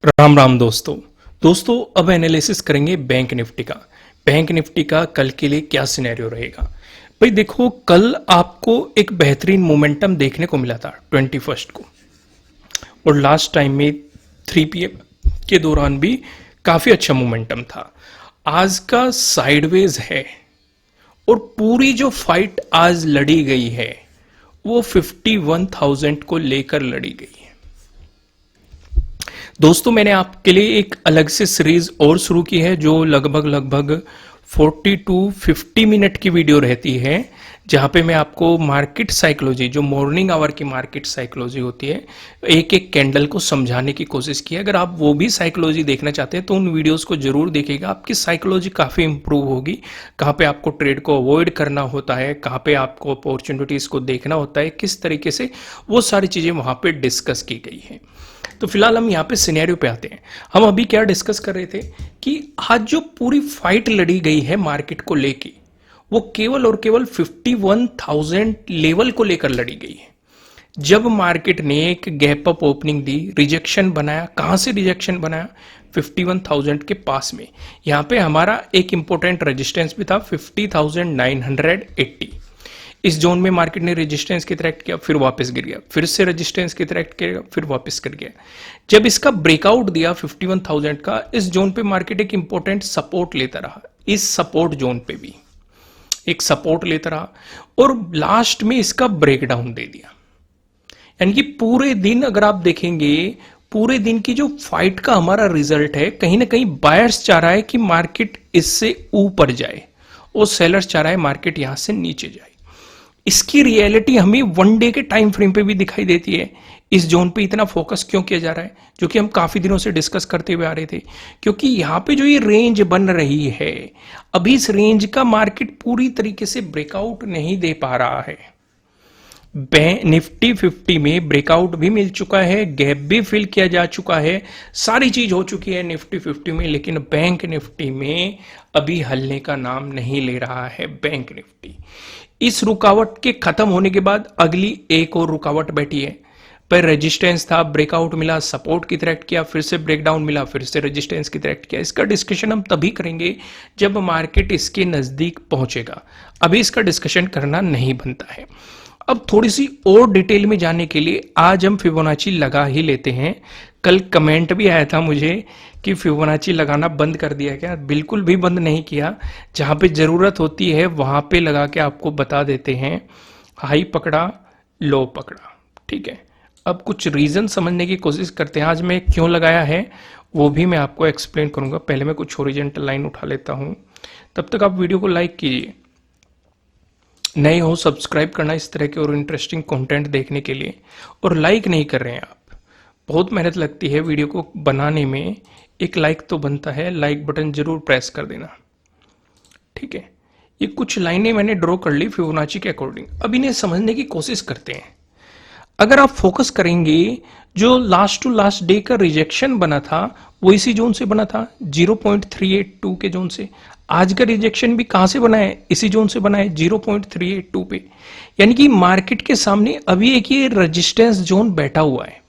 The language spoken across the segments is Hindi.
राम राम दोस्तों अब एनालिसिस करेंगे बैंक निफ्टी का कल के लिए क्या सिनेरियो रहेगा। भाई देखो, कल आपको एक बेहतरीन मोमेंटम देखने को मिला था 21 को, और लास्ट टाइम में 3 PM के दौरान भी काफी अच्छा मोमेंटम था। आज का साइडवेज है और पूरी जो फाइट आज लड़ी गई है वो 51,000 को लेकर लड़ी गई है। दोस्तों, मैंने आपके लिए एक अलग से सीरीज और शुरू की है जो लगभग 40 to 50 मिनट की वीडियो रहती है, जहां पे मैं आपको मार्केट साइकोलॉजी, जो मॉर्निंग आवर की मार्केट साइकोलॉजी होती है, एक एक कैंडल को समझाने की कोशिश की है। अगर आप वो भी साइकोलॉजी देखना चाहते हैं तो उन वीडियोस को जरूर देखिएगा। आपकी साइकोलॉजी काफ़ी इंप्रूव होगी। कहाँ पे आपको ट्रेड को अवॉइड करना होता है, कहाँ पे आपको अपॉर्चुनिटीज़ को देखना होता है, किस तरीके से, वो सारी चीज़ें वहाँ पे डिस्कस की गई हैं। तो फिलहाल हम यहाँ पे सिनेरियो पे आते हैं। हम अभी क्या डिस्कस कर रहे थे कि आज जो पूरी फाइट लड़ी गई है मार्केट को लेके, वो केवल और केवल 51,000 लेवल को लेकर लड़ी गई है। जब मार्केट ने एक गैप अप ओपनिंग दी, रिजेक्शन बनाया, कहां से रिजेक्शन बनाया? 51,000 के पास में। यहां पे हमारा एक इंपॉर्टेंट रेजिस्टेंस भी था 50,980। इस जोन में मार्केट ने रेजिस्टेंस की तरह किया, फिर वापस गिर गया, फिर से रेजिस्टेंस की तरह किया, फिर वापस गिर गया। जब इसका ब्रेकआउट दिया 51,000 का, इस जोन पे मार्केट एक इंपॉर्टेंट सपोर्ट लेता रहा। इस सपोर्ट जोन पे भी एक सपोर्ट लेता रहा और लास्ट में इसका ब्रेकडाउन दे दिया। यानी कि पूरे दिन अगर आप देखेंगे, पूरे दिन की जो फाइट का हमारा रिजल्ट है, कहीं ना कहीं बायर्स चाह रहा है कि मार्केट इससे ऊपर जाए और सेलर्स चाह रहा है मार्केट यहां से नीचे जाए। इसकी रियलिटी हमें 1 डे के टाइम फ्रेम पे भी दिखाई देती है। इस जोन पे इतना फोकस क्यों किया जा रहा है, जो कि हम काफी दिनों से डिस्कस करते हुए आ रहे थे? क्योंकि यहां पे जो ये रेंज बन रही है, अभी इस रेंज का मार्केट पूरी तरीके से ब्रेकआउट नहीं दे पा रहा है। निफ्टी 50 में ब्रेकआउट भी मिल चुका है, गैप भी फिल किया जा चुका है, सारी चीज हो चुकी है निफ्टी 50 में, लेकिन बैंक निफ्टी में अभी हलने का नाम नहीं ले रहा है। बैंक निफ्टी इस रुकावट के खत्म होने के बाद अगली एक और रुकावट बैठी है। पर रेजिस्टेंस था, ब्रेकआउट मिला, सपोर्ट की तरह किया, फिर से ब्रेकडाउन मिला, फिर से रेजिस्टेंस की तरह किया। इसका डिस्कशन हम तभी करेंगे जब मार्केट इसके नजदीक पहुंचेगा। अभी इसका डिस्कशन करना नहीं बनता है। अब थोड़ी सी और डिटेल में जाने के लिए आज हम फिबोनाची लगा ही लेते हैं। कल कमेंट भी आया था मुझे कि फिबोनाची लगाना बंद कर दिया क्या? बिल्कुल भी बंद नहीं किया। जहां पे जरूरत होती है वहां पे लगा के आपको बता देते हैं। हाई पकड़ा, लो पकड़ा, ठीक है। अब कुछ रीजन समझने की कोशिश करते हैं। आज मैं क्यों लगाया है वो भी मैं आपको एक्सप्लेन करूंगा। पहले मैं कुछ हॉरिजॉन्टल लाइन उठा लेता हूं। तब तक आप वीडियो को लाइक कीजिए, नए हो सब्सक्राइब करना इस तरह के और इंटरेस्टिंग कंटेंट देखने के लिए। और लाइक नहीं कर रहे हैं आप, बहुत मेहनत लगती है वीडियो को बनाने में, एक लाइक तो बनता है। लाइक बटन जरूर प्रेस कर देना, ठीक है। ये कुछ लाइनें मैंने ड्रॉ कर ली फिबोनाची के अकॉर्डिंग। अब इन्हें समझने की कोशिश करते हैं। अगर आप फोकस करेंगे, जो लास्ट टू लास्ट डे का रिजेक्शन बना था वो इसी जोन से बना था, 0.382 के जोन से। आज का रिजेक्शन भी कहां से बना है? इसी जोन से बना है, 0.382 पे। यानी कि मार्केट के सामने अभी एक ये रेजिस्टेंस जोन बैठा हुआ है,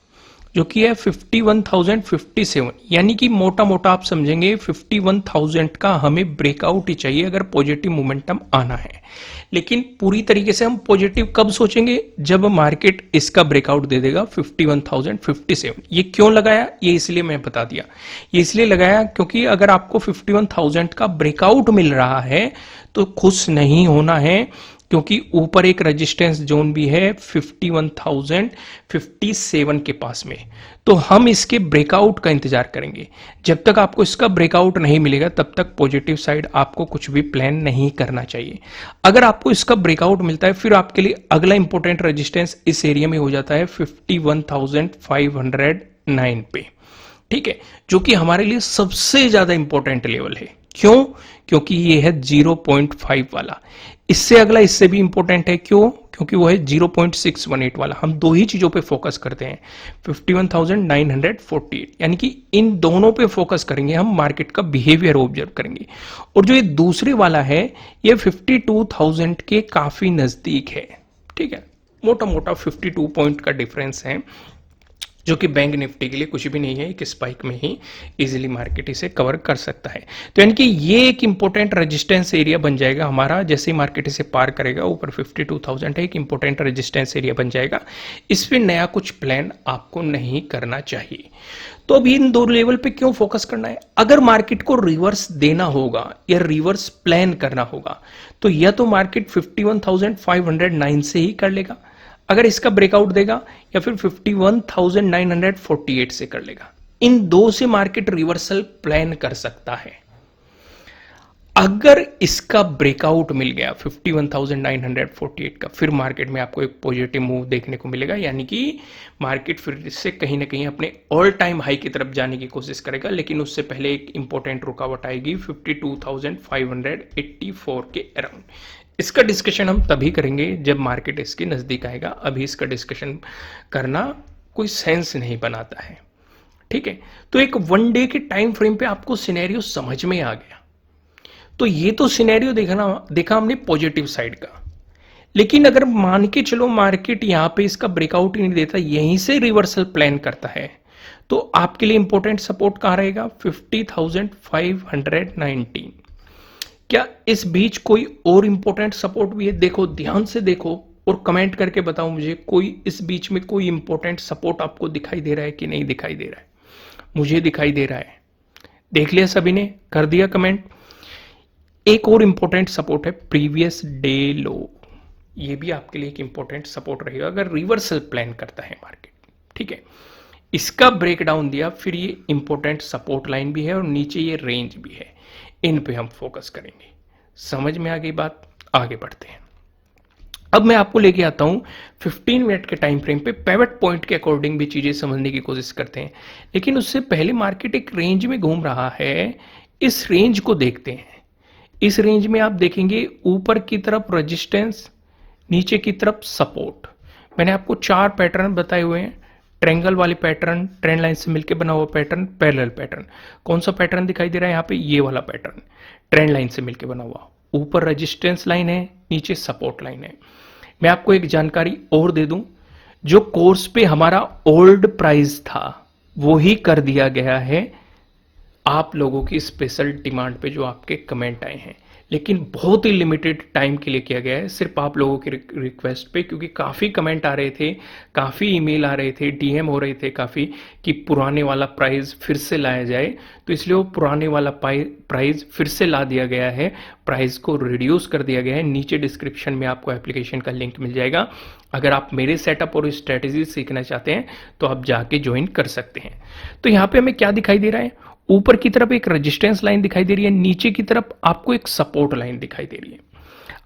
जो कि है 51,057। यानी कि मोटा मोटा आप समझेंगे 51,000 का हमें ब्रेकआउट ही चाहिए अगर पॉजिटिव मोमेंटम आना है। लेकिन पूरी तरीके से हम पॉजिटिव कब सोचेंगे? जब मार्केट इसका ब्रेकआउट दे देगा 51,057। ये क्यों लगाया? ये इसलिए मैं बता दिया। ये इसलिए लगाया क्योंकि अगर आपको 51,000 का ब्रेकआउट मिल रहा है तो खुश नहीं होना है, क्योंकि ऊपर एक रेजिस्टेंस जोन भी है 51,057 के पास में। तो हम इसके ब्रेकआउट का इंतजार करेंगे। जब तक आपको इसका ब्रेकआउट नहीं मिलेगा तब तक पॉजिटिव साइड आपको कुछ भी प्लान नहीं करना चाहिए। अगर आपको इसका ब्रेकआउट मिलता है, फिर आपके लिए अगला इंपॉर्टेंट रेजिस्टेंस इस एरिया में हो जाता है 51,509 पे, ठीक है, जो कि हमारे लिए सबसे ज्यादा इंपॉर्टेंट लेवल है। क्यों? क्योंकि ये है 0.5 वाला। इससे अगला इससे भी इंपॉर्टेंट है। क्यों? क्योंकि वो है 0.618 वाला। हम दो ही चीजों पे फोकस करते हैं, 51,948। यानी कि इन दोनों पे फोकस करेंगे हम, मार्केट का बिहेवियर ऑब्जर्व करेंगे। और जो ये दूसरे वाला है ये 52,000 के काफी नजदीक है, ठीक है। मोटा मोटा 52 पॉइंट का डिफरेंस है, जो कि बैंक निफ्टी के लिए कुछ भी नहीं है, एक स्पाइक में ही इजीली मार्केट इसे कवर कर सकता है। तो यानी कि ये एक इंपॉर्टेंट रेजिस्टेंस एरिया बन जाएगा हमारा, जैसे ही मार्केट इसे पार करेगा ऊपर 52,000 है, एक इंपॉर्टेंट रेजिस्टेंस एरिया बन जाएगा। इस पे नया कुछ प्लान आपको नहीं करना चाहिए। तो अभी इन दो लेवल पे क्यों फोकस करना है? अगर मार्केट को रिवर्स देना होगा या रिवर्स प्लान करना होगा तो या तो मार्केट 51,509 से ही कर लेगा, अगर इसका ब्रेकआउट देगा, या फिर 51,948 से कर लेगा। इन दो से मार्केट रिवर्सल प्लान कर सकता है। अगर इसका ब्रेकआउट मिल गया 51,948 का, फिर मार्केट में आपको एक पॉजिटिव मूव देखने को मिलेगा, यानी कि मार्केट फिर से कहीं ना कहीं अपने ऑल टाइम हाई की तरफ जाने की कोशिश करेगा। लेकिन उससे पहले एक इंपॉर्टेंट रुकावट आएगी 52,584 के अराउंड। इसका डिस्कशन हम तभी करेंगे जब मार्केट इसके नजदीक आएगा। अभी इसका डिस्कशन करना कोई सेंस नहीं बनाता है, ठीक है। तो एक वन डे के टाइम फ्रेम पे आपको सिनेरियो समझ में आ गया। तो ये तो सिनेरियो देखा हमने पॉजिटिव साइड का। लेकिन अगर मान के चलो मार्केट यहां पे इसका ब्रेकआउट ही नहीं देता, यहीं से रिवर्सल प्लान करता है, तो आपके लिए इंपॉर्टेंट सपोर्ट कहां रहेगा? 50,519। क्या इस बीच कोई और इंपॉर्टेंट सपोर्ट भी है? देखो, ध्यान से देखो और कमेंट करके बताओ मुझे, कोई इस बीच में कोई इंपॉर्टेंट सपोर्ट आपको दिखाई दे रहा है कि नहीं दिखाई दे रहा है? मुझे दिखाई दे रहा है। देख लिया सभी ने? कर दिया कमेंट? एक और इंपॉर्टेंट सपोर्ट है प्रीवियस डे लो। ये भी आपके लिए एक इंपॉर्टेंट सपोर्ट रहेगा अगर रिवर्सल प्लान करता है मार्केट, ठीक है। इसका ब्रेकडाउन दिया, फिर ये इंपॉर्टेंट सपोर्ट लाइन भी है और नीचे ये रेंज भी है। इन पे हम फोकस करेंगे। समझ में आ गई बात? आगे बढ़ते हैं। अब मैं आपको लेके आता हूं 15 मिनट के टाइम फ्रेम पे, पिवट पॉइंट के अकॉर्डिंग भी चीजें समझने की कोशिश करते हैं। लेकिन उससे पहले मार्केट एक रेंज में घूम रहा है, इस रेंज को देखते हैं। इस रेंज में आप देखेंगे ऊपर की तरफ रेजिस्टेंस, नीचे की तरफ सपोर्ट। मैंने आपको 4 पैटर्न बताए हुए हैं। ट्रायंगल वाले पैटर्न, ट्रेंड लाइन से मिलकर बना हुआ पैटर्न, पैरेलल पैटर्न। कौन सा पैटर्न दिखाई दे रहा है यहाँ पे? ये वाला पैटर्न, ट्रेंड लाइन से मिलकर बना हुआ। ऊपर रेजिस्टेंस लाइन है, नीचे सपोर्ट लाइन है। मैं आपको एक जानकारी और दे दूं, जो कोर्स पे हमारा ओल्ड प्राइस था वो ही कर दिया गया है आप लोगों की स्पेशल डिमांड पे, जो आपके कमेंट आए हैं। लेकिन बहुत ही लिमिटेड टाइम के लिए किया गया है, सिर्फ आप लोगों की रिक्वेस्ट पे, क्योंकि काफ़ी कमेंट आ रहे थे, काफ़ी ईमेल आ रहे थे, डीएम हो रहे थे काफ़ी, कि पुराने वाला प्राइस फिर से लाया जाए। तो इसलिए वो पुराने वाला प्राइस फिर से ला दिया गया है, प्राइस को रिड्यूस कर दिया गया है। नीचे डिस्क्रिप्शन में आपको एप्लीकेशन का लिंक मिल जाएगा। अगर आप मेरे सेटअप और स्ट्रेटेजी सीखना चाहते हैं तो आप जाके ज्वाइन कर सकते हैं। तो यहाँ पे हमें क्या दिखाई दे रहा है? ऊपर की तरफ एक रेजिस्टेंस लाइन दिखाई दे रही है, नीचे की तरफ आपको एक सपोर्ट लाइन दिखाई दे रही है।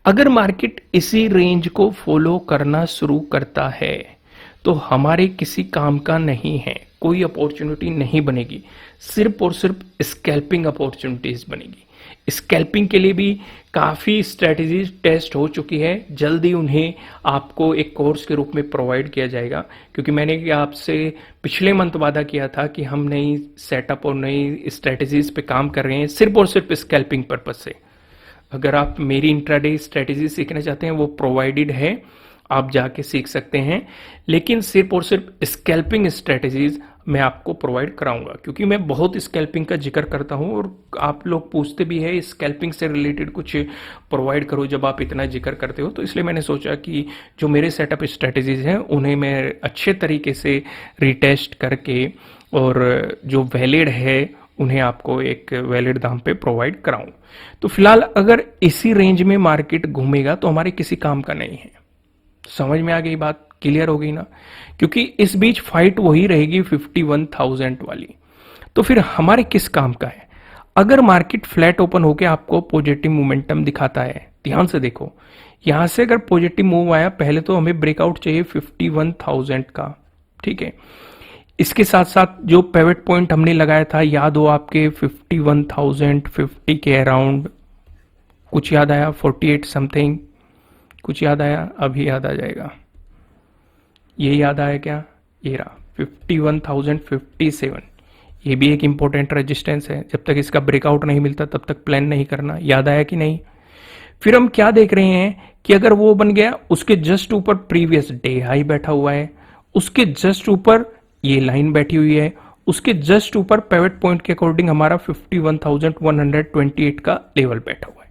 अगर मार्केट इसी रेंज को फॉलो करना शुरू करता है तो हमारे किसी काम का नहीं है, कोई अपॉर्चुनिटी नहीं बनेगी, सिर्फ और सिर्फ स्कैल्पिंग अपॉर्चुनिटीज बनेगी। स्कैल्पिंग के लिए भी काफ़ी स्ट्रेटजीज टेस्ट हो चुकी है, जल्दी उन्हें आपको एक कोर्स के रूप में प्रोवाइड किया जाएगा। क्योंकि मैंने आपसे पिछले मंथ वादा किया था कि हम नई सेटअप और नई स्ट्रेटजीज पे काम कर रहे हैं, सिर्फ और सिर्फ स्कैल्पिंग पर्पज से। अगर आप मेरी इंट्राडे स्ट्रेटजी सीखना चाहते हैं वो प्रोवाइडेड है, आप जाके सीख सकते हैं। लेकिन सिर्फ और सिर्फ स्कैल्पिंग स्ट्रेटजीज मैं आपको प्रोवाइड कराऊंगा, क्योंकि मैं बहुत स्कैल्पिंग का जिक्र करता हूं और आप लोग पूछते भी है स्कैल्पिंग से रिलेटेड कुछ प्रोवाइड करो जब आप इतना जिक्र करते हो। तो इसलिए मैंने सोचा कि जो मेरे सेटअप स्ट्रेटजीज हैं उन्हें मैं अच्छे तरीके से रिटेस्ट करके और जो वैलिड है उन्हें आपको एक वैलिड दाम पे प्रोवाइड कराऊं। तो फिलहाल अगर इसी रेंज में मार्केट घूमेगा तो हमारे किसी काम का नहीं है। समझ में आ गई बात? क्लियर हो गई ना? क्योंकि इस बीच फाइट वही रहेगी 51,000 वाली। तो फिर हमारे किस काम का है? अगर मार्केट फ्लैट ओपन होकर आपको पॉजिटिव मोमेंटम दिखाता है, ध्यान से देखो, यहां से अगर पॉजिटिव मूव आया, पहले तो हमें ब्रेकआउट चाहिए 51,000 का, ठीक है। इसके साथ साथ जो पिवट पॉइंट हमने लगाया था, याद हो आपके 51,050 के अराउंड, कुछ याद आया? 48 समथिंग कुछ याद आया? अभी याद आ जाएगा। ये याद आया क्या? ये रहा 51,057। ये भी एक इंपॉर्टेंट रेजिस्टेंस है, जब तक इसका ब्रेकआउट नहीं मिलता तब तक प्लान नहीं करना। याद आया कि नहीं? फिर हम क्या देख रहे हैं कि अगर वो बन गया, उसके जस्ट ऊपर प्रीवियस डे हाई बैठा हुआ है, उसके जस्ट ऊपर ये लाइन बैठी हुई है, उसके जस्ट ऊपर पिवट पॉइंट के अकॉर्डिंग हमारा 51,128 का लेवल बैठा हुआ है।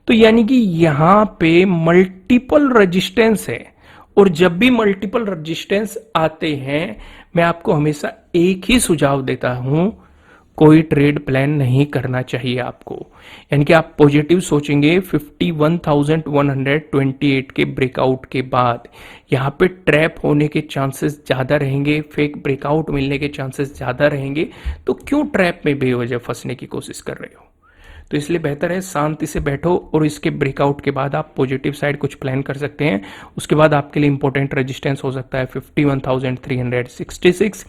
तो यानी कि यहां पे मल्टीपल रेजिस्टेंस है, और जब भी मल्टीपल रेजिस्टेंस आते हैं मैं आपको हमेशा एक ही सुझाव देता हूं, कोई ट्रेड प्लान नहीं करना चाहिए आपको। यानी कि आप पॉजिटिव सोचेंगे 51,128 के ब्रेकआउट के बाद यहां पे ट्रैप होने के चांसेस ज्यादा रहेंगे, फेक ब्रेकआउट मिलने के चांसेस ज्यादा रहेंगे, तो क्यों ट्रैप में बेवजह फंसने की कोशिश कर रहे हो। तो इसलिए बेहतर है शांति से बैठो, और इसके ब्रेकआउट के बाद आप पॉजिटिव साइड कुछ प्लान कर सकते हैं। उसके बाद आपके लिए इंपॉर्टेंट रेजिस्टेंस हो सकता है 51,366।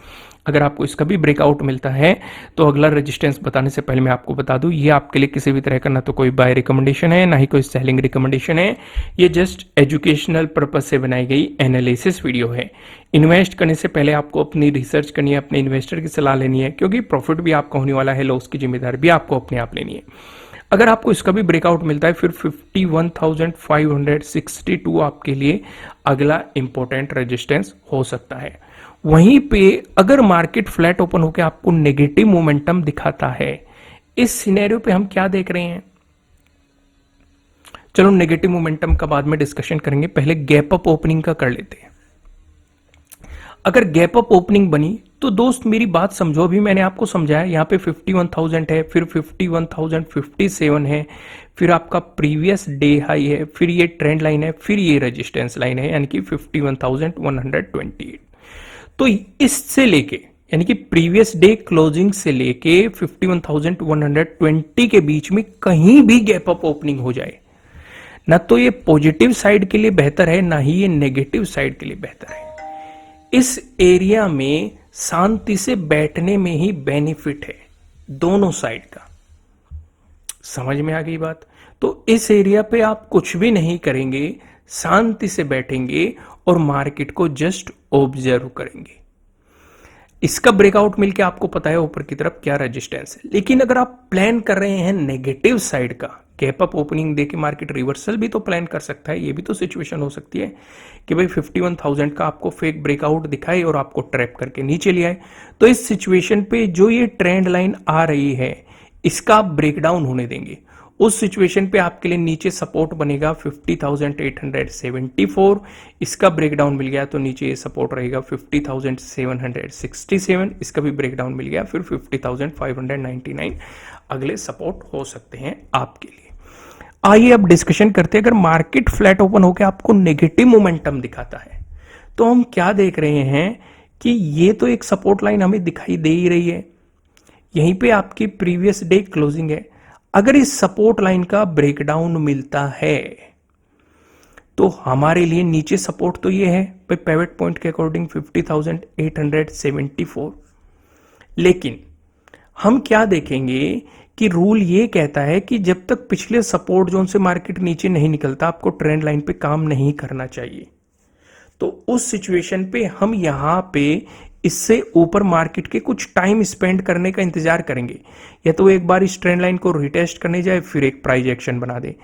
अगर आपको इसका भी ब्रेकआउट मिलता है तो अगला रेजिस्टेंस बताने से पहले मैं आपको बता दूं, ये आपके लिए किसी भी तरह का ना तो कोई बाय रिकमेंडेशन है, ना ही कोई सेलिंग रिकमेंडेशन है। ये जस्ट एजुकेशनल पर्पज से बनाई गई एनालिसिस वीडियो है। इन्वेस्ट करने से पहले आपको अपनी रिसर्च करनी है, अपने इन्वेस्टर की सलाह लेनी है, क्योंकि प्रॉफिट भी आपका होने वाला है, लॉस की जिम्मेदारी भी आपको अपने आप लेनी है। अगर आपको इसका भी ब्रेकआउट मिलता है फिर 51,562 आपके लिए अगला इंपॉर्टेंट रेजिस्टेंस हो सकता है। वहीं पे अगर मार्केट फ्लैट ओपन होकर आपको नेगेटिव मोमेंटम दिखाता है, इस सिनेरियो पे हम क्या देख रहे हैं, चलो नेगेटिव मोमेंटम का बाद में डिस्कशन करेंगे, पहले गैप अप ओपनिंग का कर लेते हैं। अगर गैप अप ओपनिंग बनी तो दोस्त मेरी बात समझो, अभी मैंने आपको समझाया यहां पे 51,000 है, फिर 51,057 है, फिर आपका प्रीवियस डे हाई है, फिर ये ट्रेंड लाइन है, फिर ये रेजिस्टेंस लाइन है, यानी कि 51,128। तो इससे लेके यानी कि प्रीवियस डे क्लोजिंग से लेके 51,120 के बीच में कहीं भी गैप अप ओपनिंग हो जाए ना, तो ये पॉजिटिव साइड के लिए बेहतर है, ना ही ये नेगेटिव साइड के लिए बेहतर है। इस एरिया में शांति से बैठने में ही बेनिफिट है दोनों साइड का। समझ में आ गई बात। तो इस एरिया पे आप कुछ भी नहीं करेंगे, शांति से बैठेंगे और मार्केट को जस्ट ऑब्जर्व करेंगे। इसका ब्रेकआउट मिलके आपको पता है ऊपर की तरफ क्या रेजिस्टेंस है। लेकिन अगर आप प्लान कर रहे हैं नेगेटिव साइड का, गैप अप ओपनिंग देके मार्केट रिवर्सल भी तो प्लान कर सकता है, ये भी तो सिचुएशन हो सकती है कि भाई 51,000 का आपको फेक ब्रेकआउट दिखाए और आपको ट्रैप करके नीचे ले आए। तो इस सिचुएशन पे जो ये ट्रेंड लाइन आ रही है इसका आप ब्रेकडाउन होने देंगे। उस सिचुएशन पे आपके लिए नीचे सपोर्ट बनेगा 50,874, इसका ब्रेकडाउन मिल गया तो नीचे ये सपोर्ट रहेगा 50,767, इसका भी ब्रेकडाउन मिल गया फिर 50,599 अगले सपोर्ट हो सकते हैं आपके लिए। आइए अब डिस्कशन करते हैं, अगर मार्केट फ्लैट ओपन होकर आपको नेगेटिव मोमेंटम दिखाता है तो हम क्या देख रहे हैं कि ये तो एक सपोर्ट लाइन हमें दिखाई दे ही रही है, यहीं पे आपकी प्रीवियस डे क्लोजिंग है। अगर इस सपोर्ट लाइन का ब्रेकडाउन मिलता है तो हमारे लिए नीचे सपोर्ट तो ये है पिवट पॉइंट के अकॉर्डिंग 50,874। लेकिन हम क्या देखेंगे कि रूल ये कहता है कि जब तक पिछले सपोर्ट जोन से मार्केट नीचे नहीं निकलता आपको ट्रेंड लाइन पे काम नहीं करना चाहिए। तो उस सिचुएशन पे हम यहां पे इससे ऊपर मार्केट के कुछ टाइम स्पेंड करने का इंतजार करेंगे, या तो एक बार इस ट्रेंड लाइन को रिटेस्ट करने जाए फिर एक प्राइस एक्शन बना दे,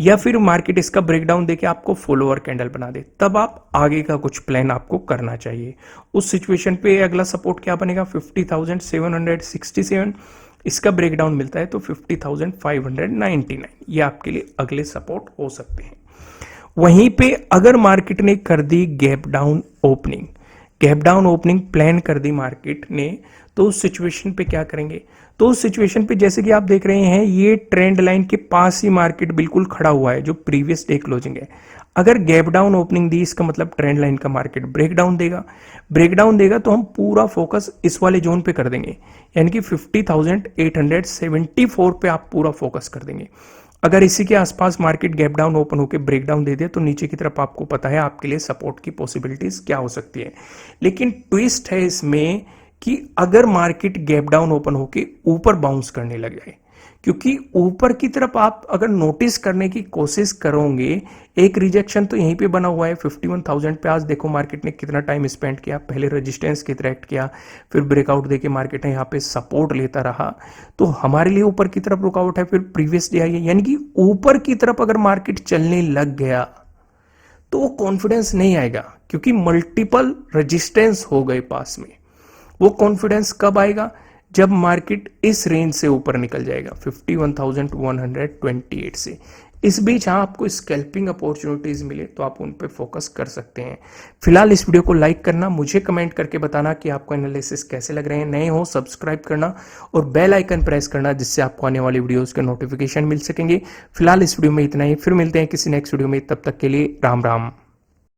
या फिर मार्केट इसका ब्रेकडाउन देके आपको फॉलोअर कैंडल बना दे, तब आप आगे का कुछ प्लान आपको करना चाहिए। उस सिचुएशन पे अगला सपोर्ट क्या बनेगा 50,767, इसका ब्रेकडाउन मिलता है तो 50,599, ये आपके लिए अगले सपोर्ट हो सकते हैं। वहीं पे अगर मार्केट ने कर दी गैप डाउन ओपनिंग प्लान कर दी मार्केट ने, तो उस सिचुएशन पे क्या करेंगे, तो उस सिचुएशन पे जैसे कि आप देख रहे हैं ये ट्रेंड लाइन के पास ही मार्केट बिल्कुल खड़ा हुआ है जो प्रीवियस डे क्लोजिंग है। अगर गैप डाउन ओपनिंग दी इसका मतलब ट्रेंड लाइन का मार्केट ब्रेकडाउन देगा तो हम पूरा फोकस इस वाले जोन पे कर देंगे, यानी कि 50,874 पे आप पूरा फोकस कर देंगे। अगर इसी के आसपास मार्केट गैप डाउन ओपन होकर ब्रेकडाउन दे दे तो नीचे की तरफ आपको पता है आपके लिए सपोर्ट की पॉसिबिलिटीज क्या हो सकती है। लेकिन ट्विस्ट है इसमें कि अगर मार्केट गैप डाउन ओपन होकर ऊपर बाउंस करने लग जाए, क्योंकि ऊपर की तरफ आप अगर नोटिस करने की कोशिश करोगे, एक रिजेक्शन तो यहीं पे बना हुआ है 51,000 पे। आज देखो मार्केट ने कितना टाइम स्पेंड किया, पहले रेजिस्टेंस की तरह एक्ट किया, फिर ब्रेकआउट देके मार्केट ने यहाँ पे सपोर्ट लेता रहा, तो हमारे लिए ऊपर की तरफ रुकावट है, फिर प्रीवियस डे आई है, यानी कि ऊपर की तरफ अगर मार्केट चलने लग गया तो वो कॉन्फिडेंस नहीं आएगा, क्योंकि मल्टीपल रेजिस्टेंस हो गए पास में। वो कॉन्फिडेंस कब आएगा? जब मार्केट इस रेंज से ऊपर निकल जाएगा 51,128 से। इस बीच हाँ आपको स्कैल्पिंग अपॉर्चुनिटीज मिले तो आप उन पे फोकस कर सकते हैं। फिलहाल इस वीडियो को लाइक करना, मुझे कमेंट करके बताना कि आपको एनालिसिस कैसे लग रहे हैं। नए हो सब्सक्राइब करना और बेल आइकन प्रेस करना, जिससे आपको आने वाली वीडियोस के नोटिफिकेशन मिल सकेंगे। फिलहाल इस वीडियो में इतना ही, फिर मिलते हैं किसी नेक्स्ट वीडियो में, तब तक के लिए राम राम।